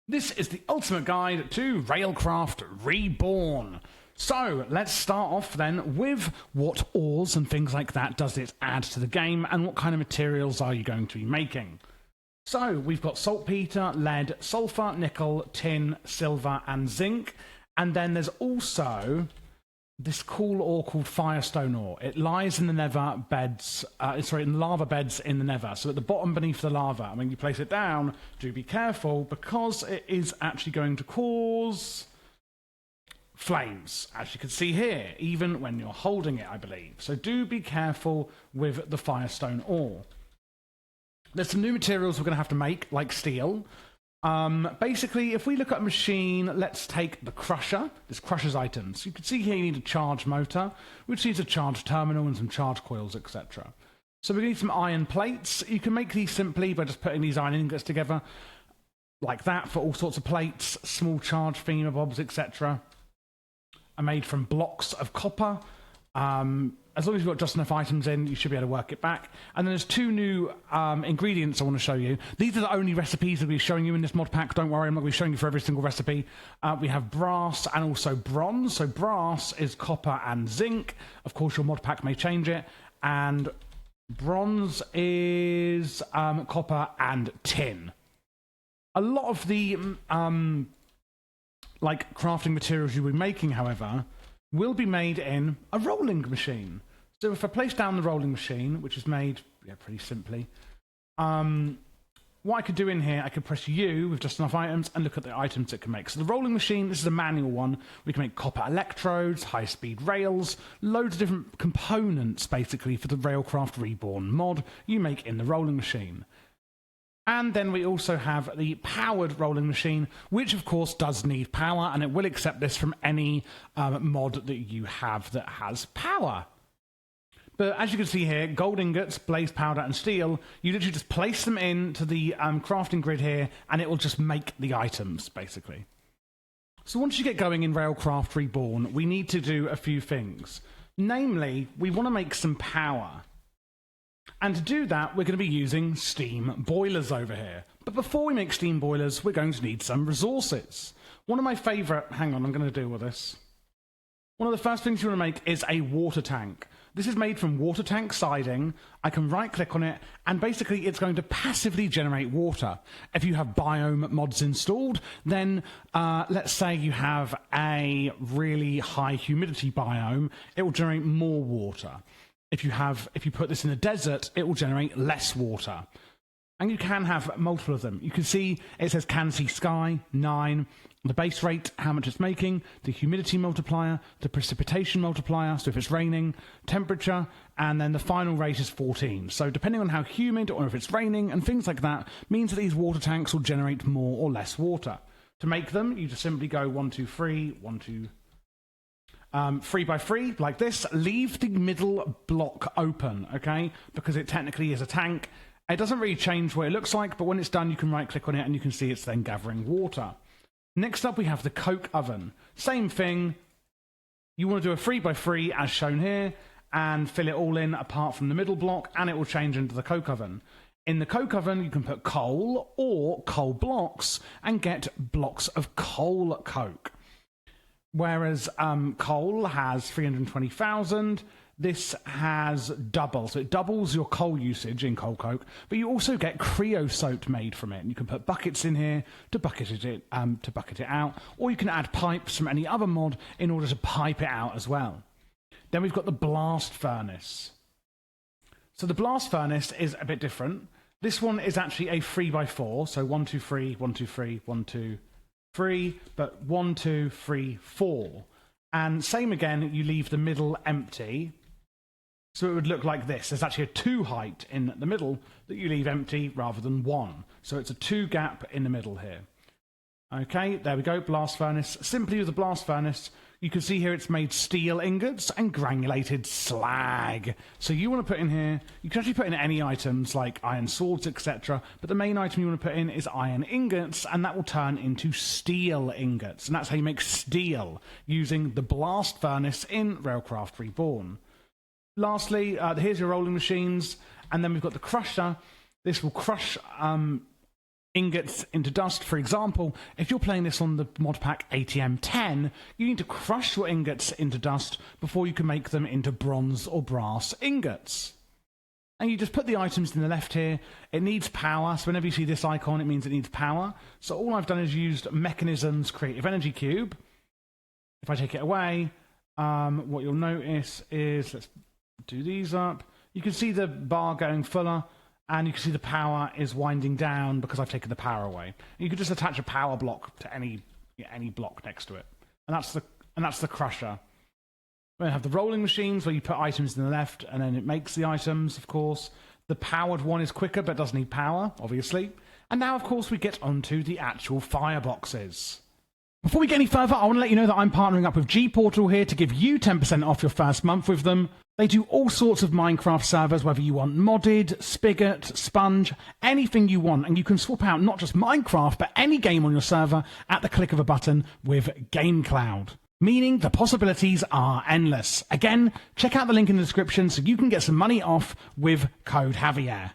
This is the ultimate guide to Railcraft Reborn. So let's start off then with what ores and things like that does it add to the game, and what kind of materials are you going to be making. So we've got saltpeter, lead, sulfur, nickel, tin, silver and zinc, and then there's also this cool ore called Firestone ore. It lies in the nether beds, in lava beds in the nether. So at the bottom beneath the lava, when you place it down, do be careful because it is actually going to cause flames, as you can see here, even when you're holding it, I believe. So do be careful with the Firestone ore. There's some new materials we're going to have to make, like steel. Basically, if we look at a machine, let's take the crusher. This crusher's items. You can see here you need a charge motor, which needs a charge terminal and some charge coils, etc. So we're going to need some iron plates. You can make these simply by just putting these iron ingots together, like that, for all sorts of plates. Small charge thingamabobs, etc. are made from blocks of copper. As long as you've got just enough items in, you should be able to work it back. And then there's two new ingredients I want to show you. These are the only recipes I'll be showing you in this mod pack. Don't worry, I'm not going to be showing you for every single recipe. We have brass and also bronze. So brass is copper and zinc. Of course, your mod pack may change it. And bronze is copper and tin. A lot of the crafting materials you'll be making, however, will be made in a rolling machine. So if I place down the rolling machine, which is made pretty simply, what I could do in here, I could press U with just enough items and look at the items it can make. So the rolling machine, this is a manual one. We can make copper electrodes, high-speed rails, loads of different components, basically, for the Railcraft Reborn mod you make in the rolling machine. And then we also have the powered rolling machine, which of course does need power, and it will accept this from any mod that you have that has power. But as you can see here, gold ingots, blaze powder and steel, you literally just place them into the crafting grid here, and it will just make the items, basically. So once you get going in Railcraft Reborn, we need to do a few things. Namely, we want to make some power. And to do that, we're going to be using steam boilers over here. But before we make steam boilers, we're going to need some resources. One of my favourite... Hang on, I'm going to deal with this. One of the first things you want to make is a water tank. This is made from water tank siding. I can right-click on it, and basically it's going to passively generate water. If you have biome mods installed, then let's say you have a really high humidity biome, it will generate more water. If you put this in a desert, it will generate less water. And you can have multiple of them. You can see it says can see sky, 9, the base rate, how much it's making, the humidity multiplier, the precipitation multiplier, so if it's raining, temperature, and then the final rate is 14. So depending on how humid or if it's raining and things like that, means that these water tanks will generate more or less water. To make them, you just simply go 1, 2, 3, 1, 2, 3 by 3, like this. Leave the middle block open, okay? Because it technically is a tank. It doesn't really change what it looks like, but when it's done, you can right-click on it and you can see it's then gathering water. Next up, we have the coke oven. Same thing. You want to do a 3 by 3 as shown here, and fill it all in apart from the middle block, and it will change into the coke oven. In the coke oven, you can put coal or coal blocks and get blocks of coal coke. Whereas coal has 320,000, this has double. So it doubles your coal usage in coal coke, but you also get creosote made from it. And you can put buckets in here to bucket it out, or you can add pipes from any other mod in order to pipe it out as well. Then we've got the blast furnace. So the blast furnace is a bit different. This one is actually a 3 by 4, so 1, 2, 3, 1, 2, 3, 1, 2, 3, but 1, 2, 3, 4. And same again, you leave the middle empty. So it would look like this. There's actually a 2 height in the middle that you leave empty rather than 1. So it's a 2 gap in the middle here. Okay, there we go, blast furnace. Simply with the blast furnace, you can see here it's made steel ingots and granulated slag. So you want to put in here, you can actually put in any items like iron swords, etc. But the main item you want to put in is iron ingots, and that will turn into steel ingots. And that's how you make steel, using the blast furnace in Railcraft Reborn. Lastly, here's your rolling machines, and then we've got the crusher. This will crush ingots into dust. For example, if you're playing this on the mod pack ATM10, you need to crush your ingots into dust before you can make them into bronze or brass ingots. And you just put the items in the left here. It needs power, so whenever you see this icon, it means it needs power. So all I've done is used Mechanism's Creative Energy Cube. If I take it away, what you'll notice is, let's do these up. You can see the bar going fuller, and you can see the power is winding down because I've taken the power away. You could just attach a power block to any block next to it, and that's the crusher. We have the rolling machines where you put items in the left, and then it makes the items. Of course, the powered one is quicker, but does need power, obviously. And now, of course, we get onto the actual fireboxes. Before we get any further, I want to let you know that I'm partnering up with G-Portal here to give you 10% off your first month with them. They do all sorts of Minecraft servers, whether you want modded, spigot, sponge, anything you want. And you can swap out not just Minecraft, but any game on your server at the click of a button with GameCloud. Meaning the possibilities are endless. Again, check out the link in the description so you can get some money off with code Javier.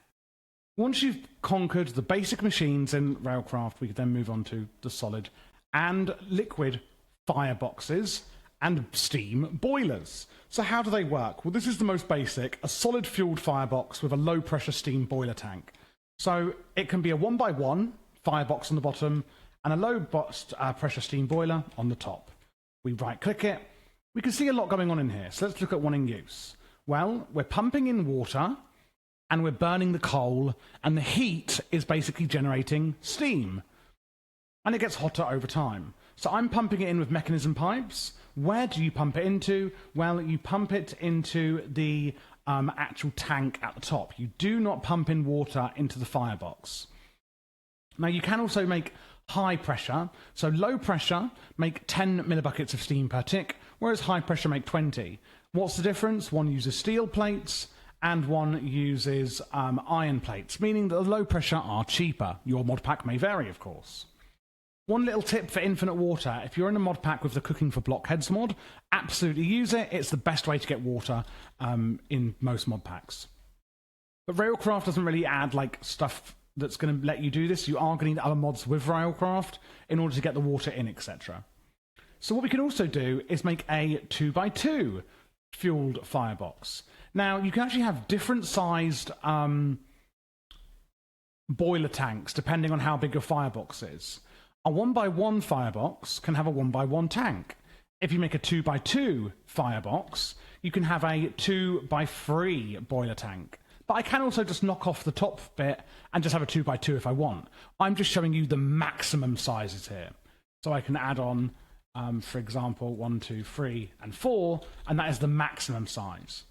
Once you've conquered the basic machines in Railcraft, we can then move on to the solid and liquid fireboxes and steam boilers. So how do they work? Well, this is the most basic, a solid fueled firebox with a low pressure steam boiler tank. So it can be a 1x1 firebox on the bottom and a low pressure steam boiler on the top. We right click it. We can see a lot going on in here. So let's look at one in use. Well, we're pumping in water and we're burning the coal, and the heat is basically generating steam. And it gets hotter over time. So I'm pumping it in with mechanism pipes. Where do you pump it into? Well, you pump it into the actual tank at the top. You do not pump in water into the firebox. Now, you can also make high pressure. So low pressure, make 10 millibuckets of steam per tick, whereas high pressure make 20. What's the difference? One uses steel plates and one uses iron plates, meaning that the low pressure are cheaper. Your mod pack may vary, of course. One little tip for infinite water: if you're in a mod pack with the Cooking for Blockheads mod, absolutely use it. It's the best way to get water in most mod packs. But Railcraft doesn't really add like stuff that's going to let you do this. You are going to need other mods with Railcraft in order to get the water in, etc. So what we can also do is make a 2x2 fueled firebox. Now, you can actually have different sized boiler tanks depending on how big your firebox is. A 1x1 firebox can have a 1x1 tank. If you make a 2x2 firebox, you can have a 2x3 boiler tank. But I can also just knock off the top bit and just have a 2x2 if I want. I'm just showing you the maximum sizes here. So I can add on, for example, 1, 2, 3, and 4, and that is the maximum size.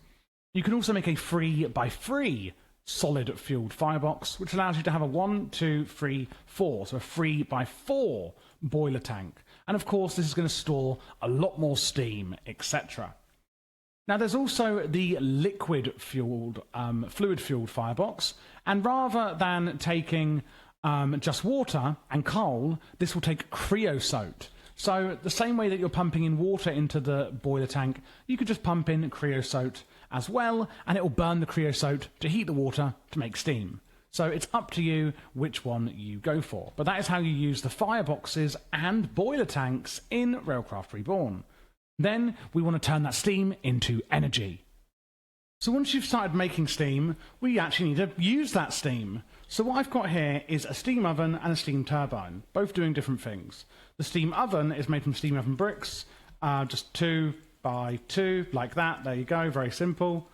You can also make a 3x3 solid fueled firebox, which allows you to have a 1, 2, 3, 4, so a 3x4 boiler tank. And of course, this is going to store a lot more steam, etc. Now, there's also the liquid fueled, fluid fueled firebox, and rather than taking just water and coal, this will take creosote. So the same way that you're pumping in water into the boiler tank, you could just pump in creosote as well, and it will burn the creosote to heat the water to make steam. So it's up to you which one you go for. But that is how you use the fireboxes and boiler tanks in Railcraft Reborn. Then we want to turn that steam into energy. So once you've started making steam, we actually need to use that steam. So what I've got here is a steam oven and a steam turbine, both doing different things. The steam oven is made from steam oven bricks, just 2x2, like that. There you go, very simple.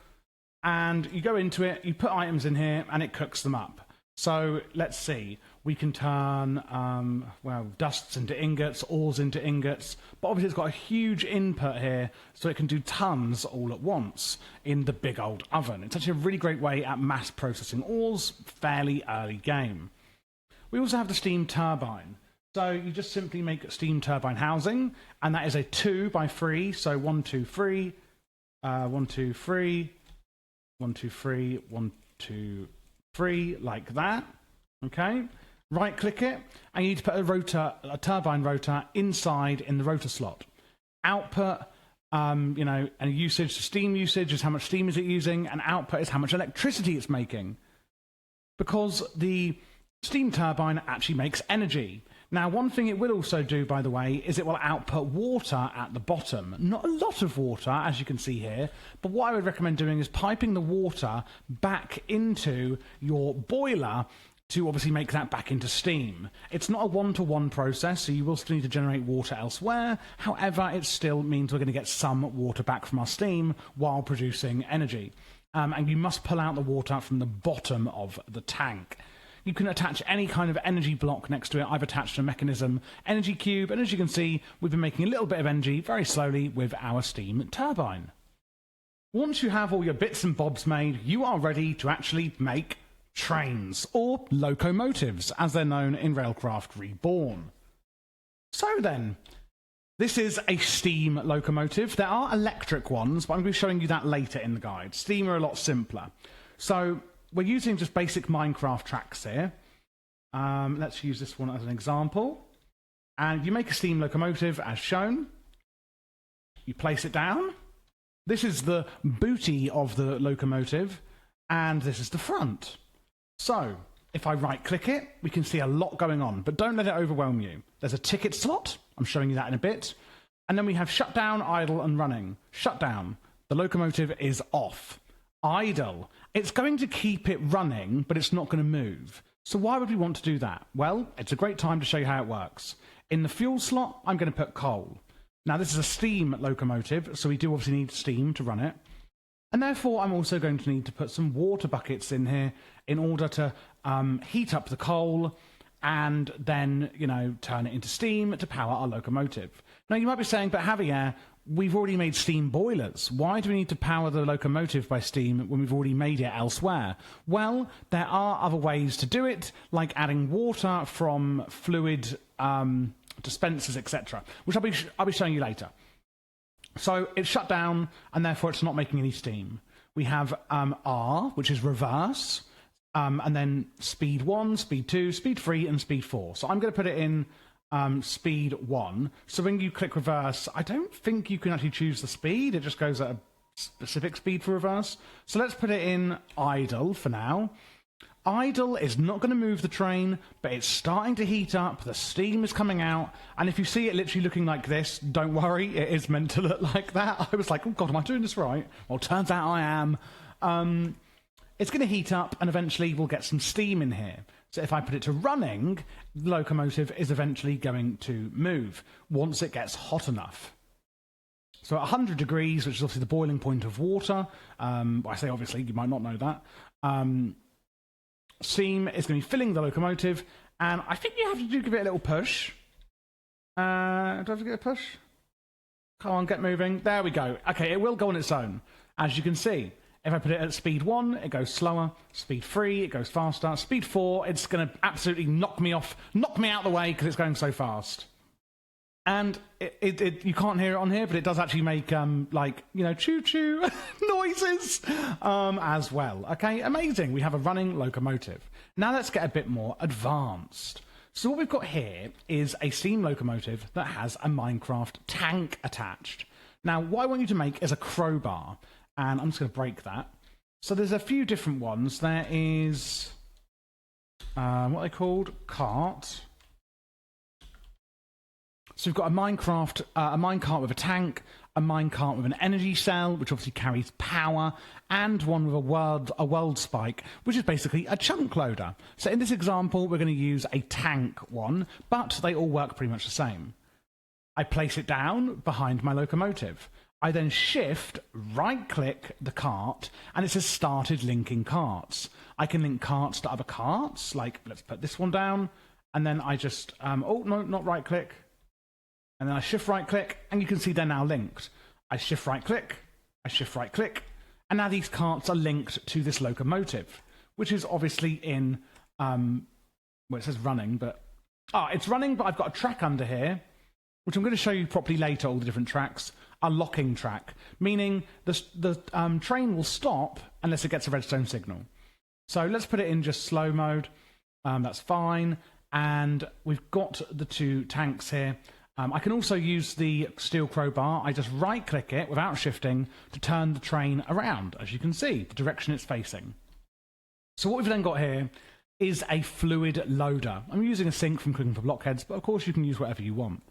And you go into it, you put items in here, and it cooks them up. So let's see, we can turn, dusts into ingots, ores into ingots, but obviously it's got a huge input here, so it can do tons all at once in the big old oven. It's actually a really great way at mass processing ores, fairly early game. We also have the steam turbine. So you just simply make a steam turbine housing, and that is a 2x3, so 1, 2, 3, 1, 2, 3, 1, 2, 3, 1, 2, 3, like that. Okay, right click it, and you need to put a turbine rotor inside in the rotor slot. Output, and usage, steam usage is how much steam is it using, and output is how much electricity it's making. Because the Steam turbine actually makes energy. Now, one thing it will also do, by the way, is it will output water at the bottom. Not a lot of water, as you can see here, but what I would recommend doing is piping the water back into your boiler to obviously make that back into steam. It's not a one-to-one process, so you will still need to generate water elsewhere. However, it still means we're going to get some water back from our steam while producing energy. And you must pull out the water from the bottom of the tank. You can attach any kind of energy block next to it. I've attached a mechanism energy cube, and as you can see, we've been making a little bit of energy very slowly with our steam turbine. Once you have all your bits and bobs made, you are ready to actually make trains, or locomotives, as they're known in Railcraft Reborn. So then, this is a steam locomotive. There are electric ones, but I'm going to be showing you that later in the guide. Steam are a lot simpler. So we're using just basic Minecraft tracks here. Let's use this one as an example. And you make a steam locomotive as shown. You place it down. This is the booty of the locomotive, and this is the front. So, if I right-click it, we can see a lot going on, but don't let it overwhelm you. There's a ticket slot. I'm showing you that in a bit. And then we have shutdown, idle, and running. Shutdown. The locomotive is off. Idle. It's going to keep it running, but it's not going to move. So why would we want to do that? Well, it's a great time to show you how it works. In the fuel slot, I'm going to put coal. Now, this is a steam locomotive, so we do obviously need steam to run it. And therefore, I'm also going to need to put some water buckets in here in order to heat up the coal and then, turn it into steam to power our locomotive. Now, you might be saying, but Javier, we've already made steam boilers. Why do we need to power the locomotive by steam when we've already made it elsewhere? Well, there are other ways to do it, like adding water from fluid dispensers, etc., which I'll be showing you later. So it's shut down, and therefore it's not making any steam. We have R, which is reverse, and then speed 1, speed 2, speed 3, and speed 4. So I'm going to put it in speed 1. So when you click reverse, I don't think you can actually choose the speed. It just goes at a specific speed for reverse. So let's put it in idle for now. Idle is not going to move the train, but it's starting to heat up, the steam is coming out, and if you see it literally looking like this, don't worry, it is meant to look like that. I was like, oh god, am I doing this right? Well, turns out I am. It's going to heat up, and eventually we'll get some steam in here. So if I put it to running, the locomotive is eventually going to move, once it gets hot enough. So at 100 degrees, which is obviously the boiling point of water, I say obviously, you might not know that, steam is going to be filling the locomotive, and I think you have to give it a little push. Do I have to get a push? Come on, get moving. There we go. Okay, it will go on its own. As you can see, if I put it at speed 1, it goes slower. Speed 3, it goes faster. Speed 4, it's going to absolutely knock me out the way because it's going so fast. And you can't hear it on here, but it does actually make, choo-choo noises as well. Okay, amazing. We have a running locomotive. Now let's get a bit more advanced. So what we've got here is a steam locomotive that has a Minecraft tank attached. Now, what I want you to make is a crowbar, and I'm just going to break that. So there's a few different ones. There is, what they called, cart. So we've got a minecart with a tank, a minecart with an energy cell, which obviously carries power, and one with a world spike, which is basically a chunk loader. So in this example, we're going to use a tank one, but they all work pretty much the same. I place it down behind my locomotive. I then shift, right-click the cart, and it says started linking carts. I can link carts to other carts, like let's put this one down, and then I just, oh no, not right-click. And then I shift right-click, and you can see they're now linked. I shift right-click, and now these carts are linked to this locomotive, which is obviously in, well, it says running, but, it's running, but I've got a track under here, which I'm going to show you properly later, all the different tracks, a locking track, meaning the train will stop unless it gets a redstone signal. So let's put it in just slow mode, that's fine, and we've got the two tanks here. I can also use the steel crowbar. I just right-click it without shifting to turn the train around, as you can see, the direction it's facing. So what we've then got here is a fluid loader. I'm using a sink from Cooking for Blockheads, but of course you can use whatever you want.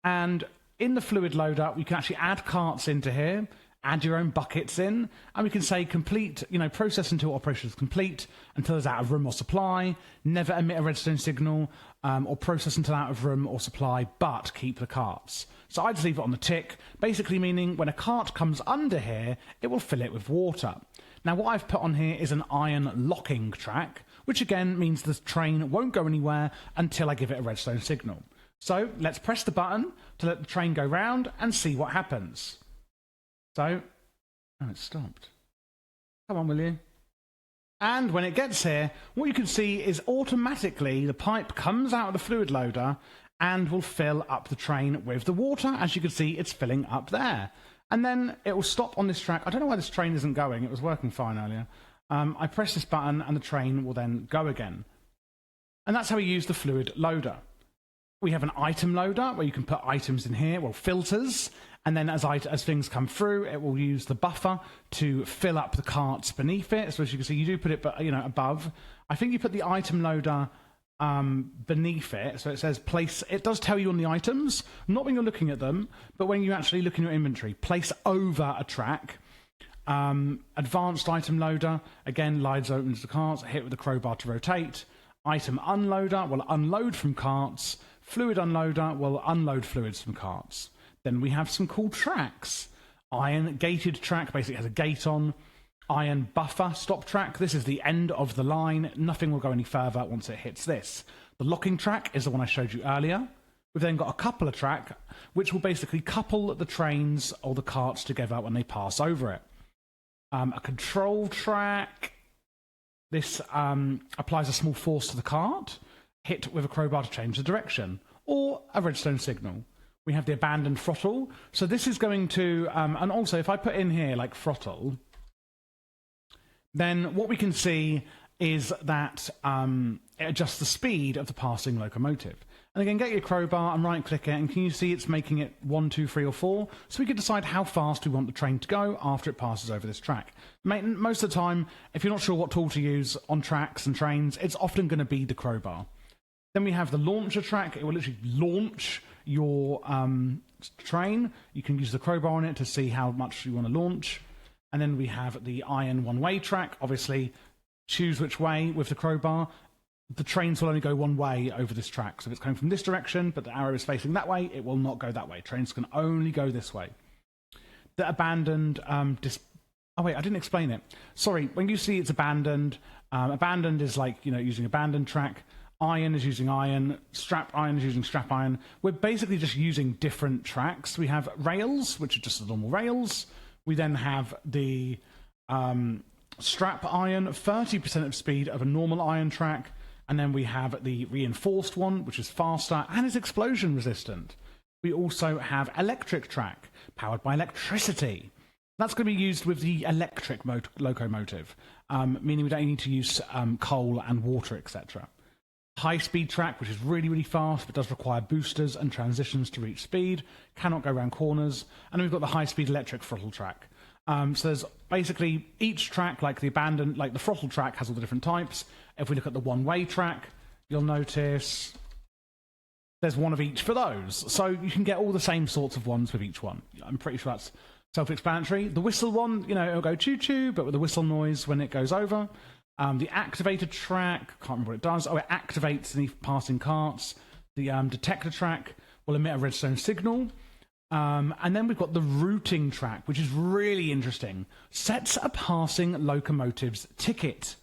And in the fluid loader, we can actually add carts into here, add your own buckets in, and we can say complete, process until operation is complete, until there's out of room or supply, never emit a redstone signal, or process until out of room or supply, but keep the carts. So I just leave it on the tick, basically meaning when a cart comes under here, it will fill it with water. Now what I've put on here is an iron locking track, which again means the train won't go anywhere until I give it a redstone signal. So let's press the button to let the train go round and see what happens. So, oh, it stopped. Come on, will you? And when it gets here, what you can see is automatically the pipe comes out of the fluid loader and will fill up the train with the water. As you can see, it's filling up there. And then it will stop on this track. I don't know why this train isn't going. It was working fine earlier. I press this button and the train will then go again. And that's how we use the fluid loader. We have an item loader where you can put items in here, well, filters, and then as things come through, it will use the buffer to fill up the carts beneath it. So as you can see, you do put it, above. I think you put the item loader beneath it, so it says place. It does tell you on the items, not when you're looking at them, but when you actually look in your inventory. Place over a track. Advanced item loader, again, lies open to the carts, hit with the crowbar to rotate. Item unloader will unload from carts. Fluid unloader will unload fluids from carts. Then we have some cool tracks. Iron gated track, basically has a gate on. Iron buffer stop track. This is the end of the line. Nothing will go any further once it hits this. The locking track is the one I showed you earlier. We've then got a coupler track, which will basically couple the trains or the carts together when they pass over it. A control track. This applies a small force to the cart, hit with a crowbar to change the direction, or a redstone signal. We have the abandoned throttle. So this is going to, and also if I put in here like throttle, then what we can see is that it adjusts the speed of the passing locomotive. And again, get your crowbar and right-click it, and can you see it's making it 1, 2, 3, or 4? So we can decide how fast we want the train to go after it passes over this track. Most of the time, if you're not sure what tool to use on tracks and trains, it's often going to be the crowbar. Then we have the launcher track. It will literally launch your train. You can use the crowbar on it to see how much you want to launch. And then we have the iron one-way track. Obviously, choose which way with the crowbar. The trains will only go one way over this track. So if it's coming from this direction, but the arrow is facing that way, it will not go that way. Trains can only go this way. The abandoned... Oh, wait, I didn't explain it. Sorry, when you see it's abandoned, abandoned is like, using abandoned track. Iron is using iron. Strap iron is using strap iron. We're basically just using different tracks. We have rails, which are just the normal rails. We then have the strap iron, 30% of speed of a normal iron track. And then we have the reinforced one, which is faster and is explosion resistant. We also have electric track, powered by electricity. That's going to be used with the electric locomotive, meaning we don't need to use coal and water, etc. High-speed track, which is really, really fast, but does require boosters and transitions to reach speed, cannot go around corners. And then we've got the high-speed electric throttle track. So there's basically each track, like the throttle track, has all the different types. If we look at the one-way track, you'll notice there's one of each for those. So you can get all the same sorts of ones with each one. I'm pretty sure that's self-explanatory. The whistle one, it'll go choo-choo, but with the whistle noise when it goes over. The activated track, can't remember what it does. Oh, it activates any passing carts. The detector track will emit a redstone signal. And then we've got the routing track, which is really interesting. Sets a passing locomotive's ticket.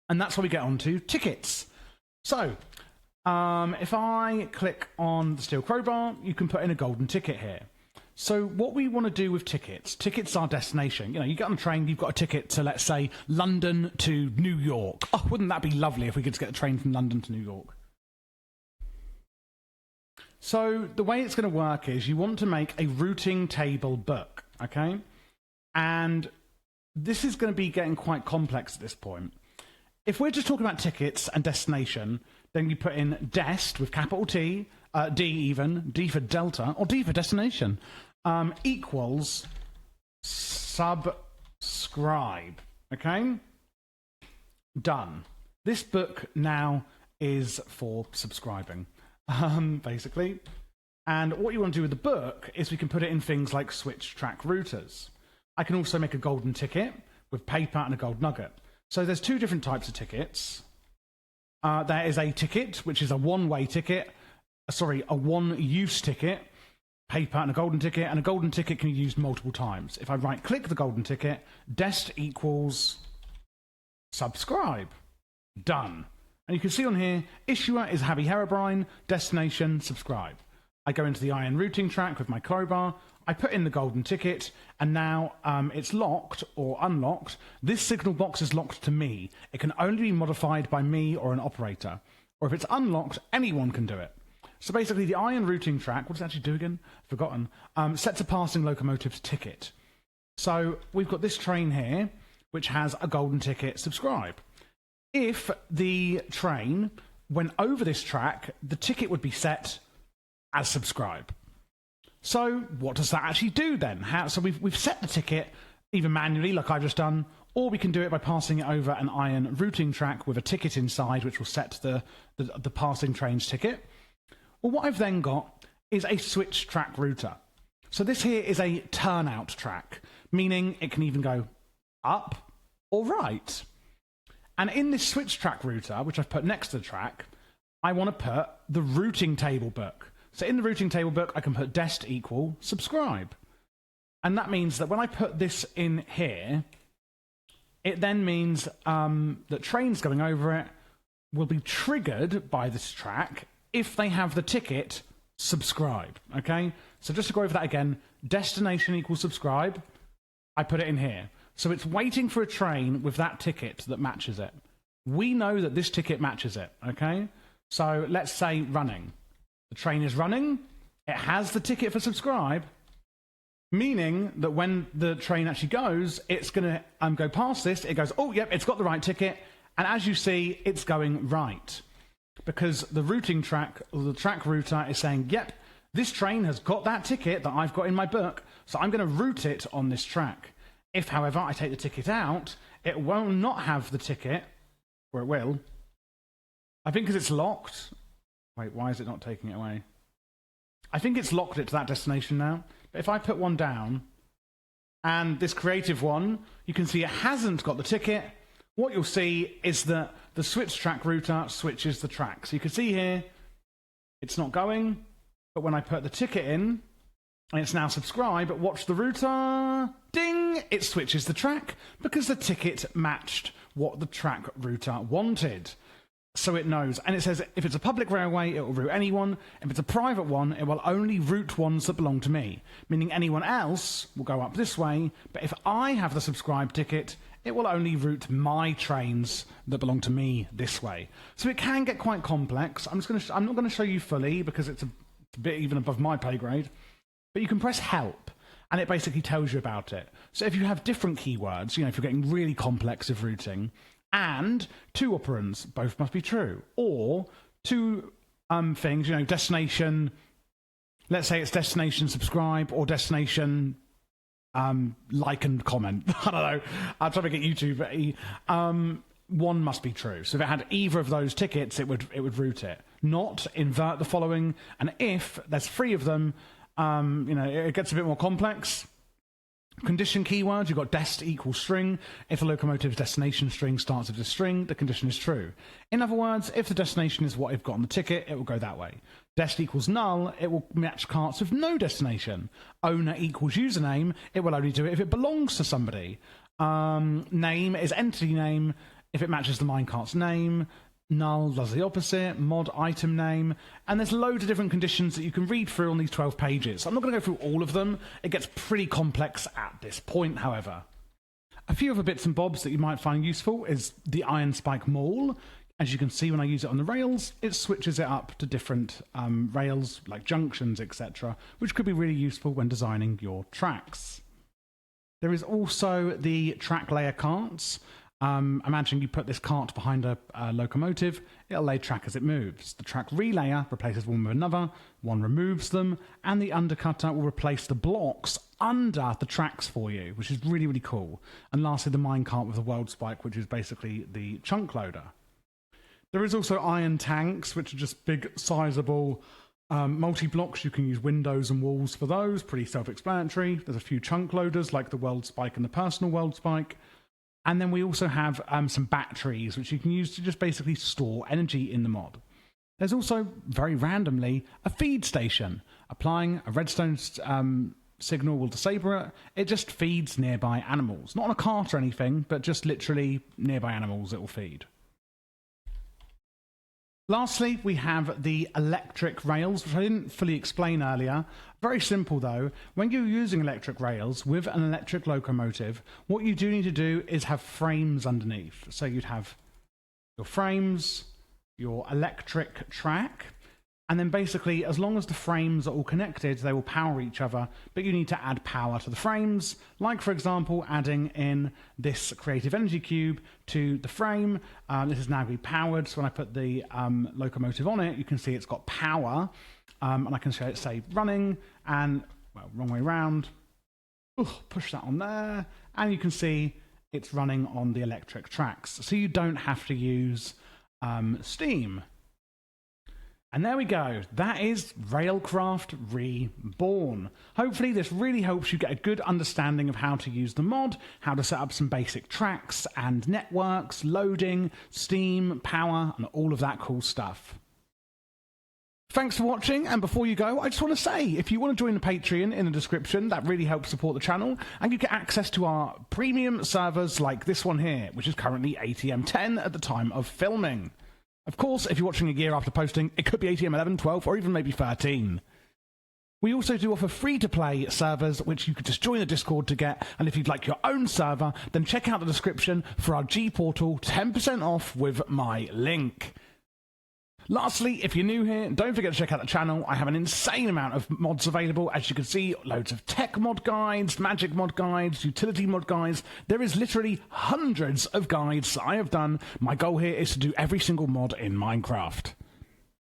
And that's where we get on to tickets. So, if I click on the steel crowbar, you can put in a golden ticket here. So what we want to do with tickets are destination. You get on a train, you've got a ticket to, let's say, London to New York. Oh, wouldn't that be lovely if we could just get a train from London to New York? So the way it's going to work is you want to make a routing table book, okay? And this is going to be getting quite complex at this point. If we're just talking about tickets and destination, then you put in dest with capital T, D even, D for Delta, or D for destination, equals subscribe, okay? Done. This book now is for subscribing, basically. And what you want to do with the book is we can put it in things like switch track routers. I can also make a golden ticket with paper and a gold nugget. So there's two different types of tickets. There is a ticket, which is a one-way ticket, a one-use ticket, paper and a golden ticket can be used multiple times. If I right-click the golden ticket, dest equals subscribe. Done. And you can see on here, issuer is Javi Herobrine, destination, subscribe. I go into the iron routing track with my crowbar, I put in the golden ticket, and now it's locked or unlocked. This signal box is locked to me. It can only be modified by me or an operator. Or if it's unlocked, anyone can do it. So basically, the iron routing track, what does it actually do again? Forgotten. Sets a passing locomotive's ticket. So we've got this train here, which has a golden ticket, subscribe. If the train went over this track, the ticket would be set as subscribe. So what does that actually do then? So we've set the ticket either manually, like I've just done, or we can do it by passing it over an iron routing track with a ticket inside, which will set the passing train's ticket. Well, what I've then got is a switch track router. So this here is a turnout track, meaning it can even go up or right. And in this switch track router, which I've put next to the track, I want to put the routing table book. So in the routing table book, I can put dest equal subscribe. And that means that when I put this in here, it then means that trains going over it will be triggered by this track if they have the ticket subscribe. Okay? So just to go over that again, destination equals subscribe. I put it in here. So it's waiting for a train with that ticket that matches it. We know that this ticket matches it. Okay? So let's say running. The train is running, it has the ticket for subscribe, meaning that when the train actually goes, it's going to go past this, it goes, oh, yep, it's got the right ticket, and as you see, it's going right. Because the routing track, or the track router is saying, yep, this train has got that ticket that I've got in my book, so I'm going to route it on this track. If, however, I take the ticket out, it will not have the ticket, or it will. I think because it's locked. Wait, why is it not taking it away? I think it's locked it to that destination now. But if I put one down, and this creative one, you can see it hasn't got the ticket. What you'll see is that the switch track router switches the track. So you can see here, it's not going, but when I put the ticket in, and it's now subscribed, but watch the router, ding, it switches the track because the ticket matched what the track router wanted. So it knows. And it says if it's a public railway, it will route anyone. If it's a private one, it will only route ones that belong to me, meaning anyone else will go up this way. But if I have the subscribe ticket, it will only route my trains that belong to me this way. So it can get quite complex. I'm not going to show you fully because it's a bit even above my pay grade. But you can press help, and it basically tells you about it. So if you have different keywords, if you're getting really complex with routing, and two operands, both must be true. Or two things, destination, let's say it's destination subscribe or destination like and comment. I don't know. I'm trying to get YouTube. One must be true. So if it had either of those tickets, it would route it. Not invert the following. And if there's three of them, it gets a bit more complex. Condition keywords, you've got dest equals string. If the locomotive's destination string starts with a string, the condition is true. In other words, if the destination is what I've got on the ticket, it will go that way. Dest equals null, it will match carts with no destination. Owner equals username, it will only do it if it belongs to somebody. Name is entity name, if it matches the minecart's name. Null does the opposite, mod item name, and there's loads of different conditions that you can read through on these 12 pages. I'm not going to go through all of them. It gets pretty complex at this point, however. A few other bits and bobs that you might find useful is the iron spike maul. As you can see when I use it on the rails, it switches it up to different rails, like junctions, etc., which could be really useful when designing your tracks. There is also the track layer carts. Imagine you put this cart behind a locomotive, it'll lay track as it moves. The track relayer replaces one with another, one removes them, and the undercutter will replace the blocks under the tracks for you, which is really, really cool. And lastly, the minecart with the world spike, which is basically the chunk loader. There is also iron tanks, which are just big, sizable multi-blocks. You can use windows and walls for those. Pretty self-explanatory. There's a few chunk loaders, like the World Spike and the Personal World Spike. And then we also have some batteries, which you can use to just basically store energy in the mod. There's also, very randomly, a feed station. Applying a redstone signal will disable it. It just feeds nearby animals. Not on a cart or anything, but just literally nearby animals it will feed. Lastly, we have the electric rails, which I didn't fully explain earlier. Very simple though. When you're using electric rails with an electric locomotive, what you do need to do is have frames underneath. So you'd have your frames, your electric track, and then basically, as long as the frames are all connected, they will power each other, but you need to add power to the frames, like, for example, adding in this creative energy cube to the frame. This is now going to be powered, so when I put the locomotive on it, you can see it's got power, and I can show it, say, running, and, well, wrong way around. Push that on there, and you can see it's running on the electric tracks, so you don't have to use steam. And there we go. That is Railcraft Reborn. Hopefully this really helps you get a good understanding of how to use the mod, how to set up some basic tracks and networks, loading, steam, power, and all of that cool stuff. Thanks for watching, and before you go, I just want to say, if you want to join the Patreon in the description, that really helps support the channel, and you get access to our premium servers like this one here, which is currently ATM 10 at the time of filming. Of course, if you're watching a year after posting, it could be ATM 11, 12, or even maybe 13. We also do offer free-to-play servers, which you could just join the Discord to get, and if you'd like your own server, then check out the description for our G Portal 10% off with my link. Lastly, if you're new here, don't forget to check out the channel. I have an insane amount of mods available. As you can see, loads of tech mod guides, magic mod guides, utility mod guides. There is literally hundreds of guides that I have done. My goal here is to do every single mod in Minecraft.